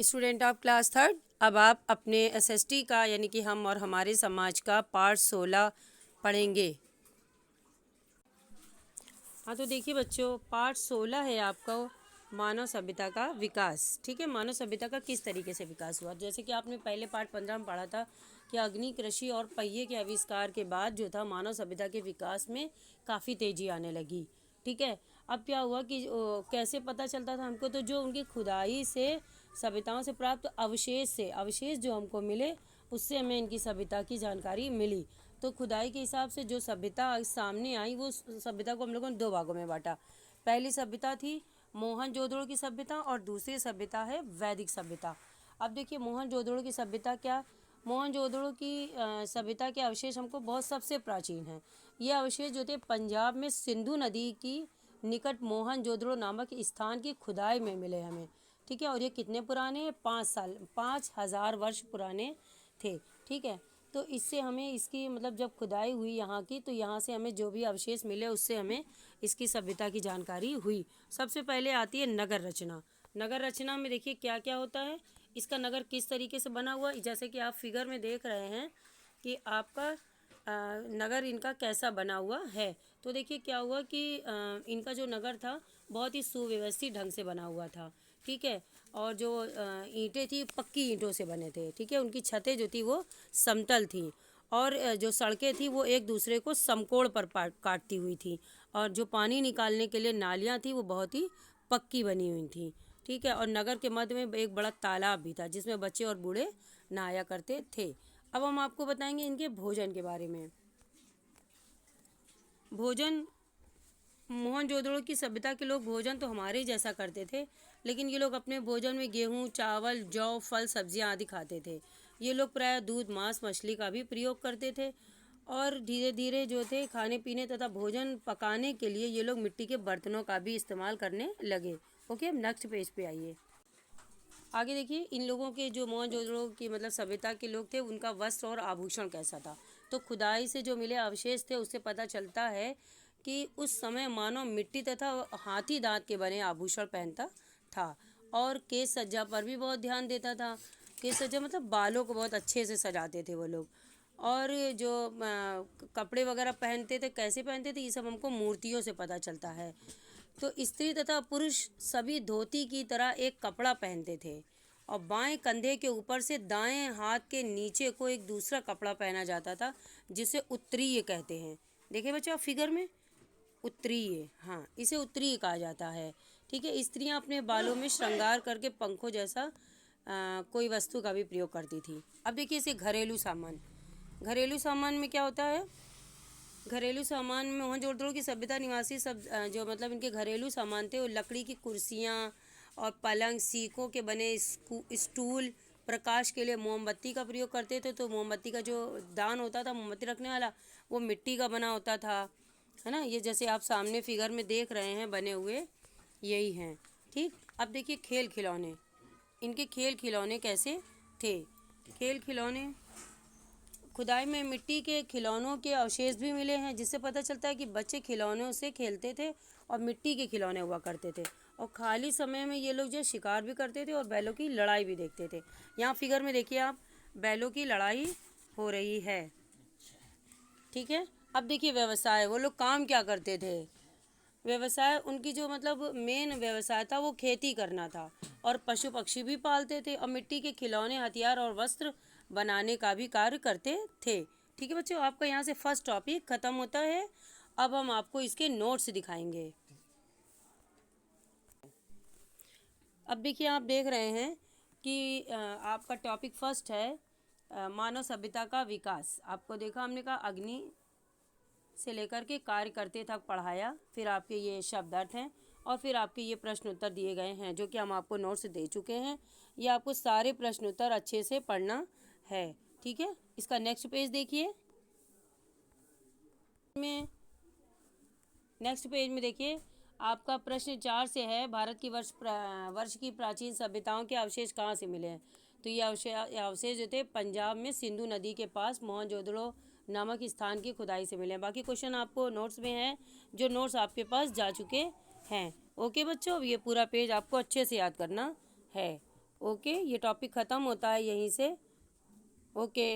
Student of class third, अब आप अपने एसएसटी का यानी कि हम और हमारे समाज का पार्ट 16 पढ़ेंगे। हाँ तो देखिए बच्चों, पार्ट 16 है आपका मानव सभ्यता का विकास। ठीक है, मानव सभ्यता का किस तरीके से विकास हुआ। जैसे कि आपने पहले पार्ट 15 में पढ़ा था कि अग्नि, कृषि और पहिए के आविष्कार के बाद जो था मानव सभ्यता के विकास में काफ़ी तेजी आने लगी। ठीक है, अब क्या हुआ कि कैसे पता चलता था हमको, तो जो उनकी खुदाई से सभ्यताओं से प्राप्त अवशेष जो हमको मिले, उससे हमें इनकी सभ्यता की जानकारी मिली। तो खुदाई के हिसाब से जो सभ्यता सामने आई, वो सभ्यता को हम लोगों ने दो भागों में बांटा। पहली सभ्यता थी मोहनजोदड़ो की सभ्यता और दूसरी सभ्यता है वैदिक सभ्यता। अब देखिए मोहनजोदड़ो की सभ्यता क्या, मोहनजोदड़ो की सभ्यता के अवशेष हमको बहुत सबसे प्राचीन हैं। ये अवशेष जो थे पंजाब में सिंधु नदी की निकट मोहनजोदड़ो नामक स्थान की खुदाई में मिले हमें। ठीक है, और ये कितने पुराने हैं, 5,000 वर्ष पुराने थे। ठीक है, तो इससे हमें इसकी मतलब जब खुदाई हुई यहाँ की, तो यहाँ से हमें जो भी अवशेष मिले उससे हमें इसकी सभ्यता की जानकारी हुई। सबसे पहले आती है नगर रचना। नगर रचना में देखिए क्या क्या होता है, इसका नगर किस तरीके से बना हुआ। जैसे कि आप फिगर में देख रहे हैं कि आपका नगर इनका कैसा बना हुआ है। तो देखिए क्या हुआ कि इनका जो नगर था बहुत ही सुव्यवस्थित ढंग से बना हुआ था। ठीक है, और जो ईंटें थी पक्की ईंटों से बने थे। ठीक है, उनकी छतें जो थी वो समतल थी, और जो सड़कें थी वो एक दूसरे को समकोण पर काटती हुई थी, और जो पानी निकालने के लिए नालियाँ थी वो बहुत ही पक्की बनी हुई थी। ठीक है, और नगर के मध्य में एक बड़ा तालाब भी था जिसमें बच्चे और बूढ़े नहाया करते थे। अब हम आपको बताएंगे इनके भोजन के बारे में। भोजन, मोहनजोदड़ो की सभ्यता के लोग भोजन तो हमारे ही जैसा करते थे, लेकिन ये लोग अपने भोजन में गेहूँ, चावल, जौ, फल, सब्जियां आदि खाते थे। ये लोग प्रायः दूध, मांस, मछली का भी प्रयोग करते थे, और धीरे धीरे जो थे खाने पीने तथा भोजन पकाने के लिए ये लोग मिट्टी के बर्तनों का भी इस्तेमाल करने लगे। ओके, अब नेक्स्ट पेज पे आइए। आगे देखिए, इन लोगों के जो मोहनजोदड़ो की मतलब सभ्यता के लोग थे, उनका वस्त्र और आभूषण कैसा था। तो खुदाई से जो मिले अवशेष थे उससे पता चलता है कि उस समय मानव मिट्टी तथा हाथी दांत के बने आभूषण पहनता था, और केश सज्जा पर भी बहुत ध्यान देता था। केश सज्जा मतलब बालों को बहुत अच्छे से सजाते थे वो लोग। और जो कपड़े वगैरह पहनते थे, कैसे पहनते थे, ये सब हमको मूर्तियों से पता चलता है। तो स्त्री तथा पुरुष सभी धोती की तरह एक कपड़ा पहनते थे, और बाएं कंधे के ऊपर से दाएं हाथ के नीचे को एक दूसरा कपड़ा पहना जाता था जिसे उत्तरीय कहते हैं। देखिए बच्चों आप फिगर में, उत्तरीय, हाँ इसे उत्तरीय कहा जाता है। ठीक है, स्त्रियां अपने बालों में श्रृंगार करके पंखों जैसा कोई वस्तु का भी प्रयोग करती थी। अब देखिए इसे घरेलू सामान, घरेलू सामान में क्या होता है, घरेलू सामान में मोहनजोदड़ो की सभ्यता निवासी सब जो मतलब इनके घरेलू सामान थे वो लकड़ी की कुर्सियाँ और पलंग, सीकों के बने स्टूल, प्रकाश के लिए मोमबत्ती का प्रयोग करते थे। तो मोमबत्ती का जो दान होता था मोमबत्ती रखने वाला, वो मिट्टी का बना होता था, है ना। ये जैसे आप सामने फिगर में देख रहे हैं बने हुए, यही हैं। ठीक, अब देखिए खेल खिलौने, इनके खेल खिलौने कैसे थे। खेल खिलौने, खुदाई में मिट्टी के खिलौनों के अवशेष भी मिले हैं, जिससे पता चलता है कि बच्चे खिलौनों से खेलते थे और मिट्टी के खिलौने हुआ करते थे, और खाली समय में ये लोग जो शिकार भी करते थे और बैलों की लड़ाई भी देखते थे। यहाँ फिगर में देखिए आप, बैलों की लड़ाई हो रही है। ठीक है, अब देखिए व्यवसाय, वो लोग काम क्या करते थे। व्यवसाय, उनकी जो मतलब मेन व्यवसाय था वो खेती करना था, और पशु पक्षी भी पालते थे, और मिट्टी के खिलौने, हथियार और वस्त्र बनाने का भी कार्य करते थे। ठीक है बच्चों, आपका यहाँ से फर्स्ट टॉपिक खत्म होता है। अब हम आपको इसके नोट्स दिखाएंगे। अब देखिए आप देख रहे हैं कि आपका टॉपिक फर्स्ट है मानव सभ्यता का विकास। आपको देखा हमने कहा अग्नि से लेकर के कार्य करते तक पढ़ाया, फिर आपके ये शब्द अर्थ हैं, और फिर आपके ये प्रश्न उत्तर दिए गए हैं जो कि हम आपको नोट्स दे चुके हैं। ये आपको सारे प्रश्न उत्तर अच्छे से पढ़ना है। ठीक है, इसका नेक्स्ट पेज देखिए। में नेक्स्ट पेज में देखिए आपका प्रश्न 4 से है, भारत की वर्ष की प्राचीन सभ्यताओं के अवशेष कहाँ से मिले हैं। तो ये अवशेष जो थे पंजाब में सिंधु नदी के पास मोहनजोदड़ो नामक स्थान की खुदाई से मिले हैं। बाकी क्वेश्चन आपको नोट्स में है, जो नोट्स आपके पास जा चुके हैं। ओके बच्चों, अब ये पूरा पेज आपको अच्छे से याद करना है। ओके, ये टॉपिक ख़त्म होता है यहीं से। ओके।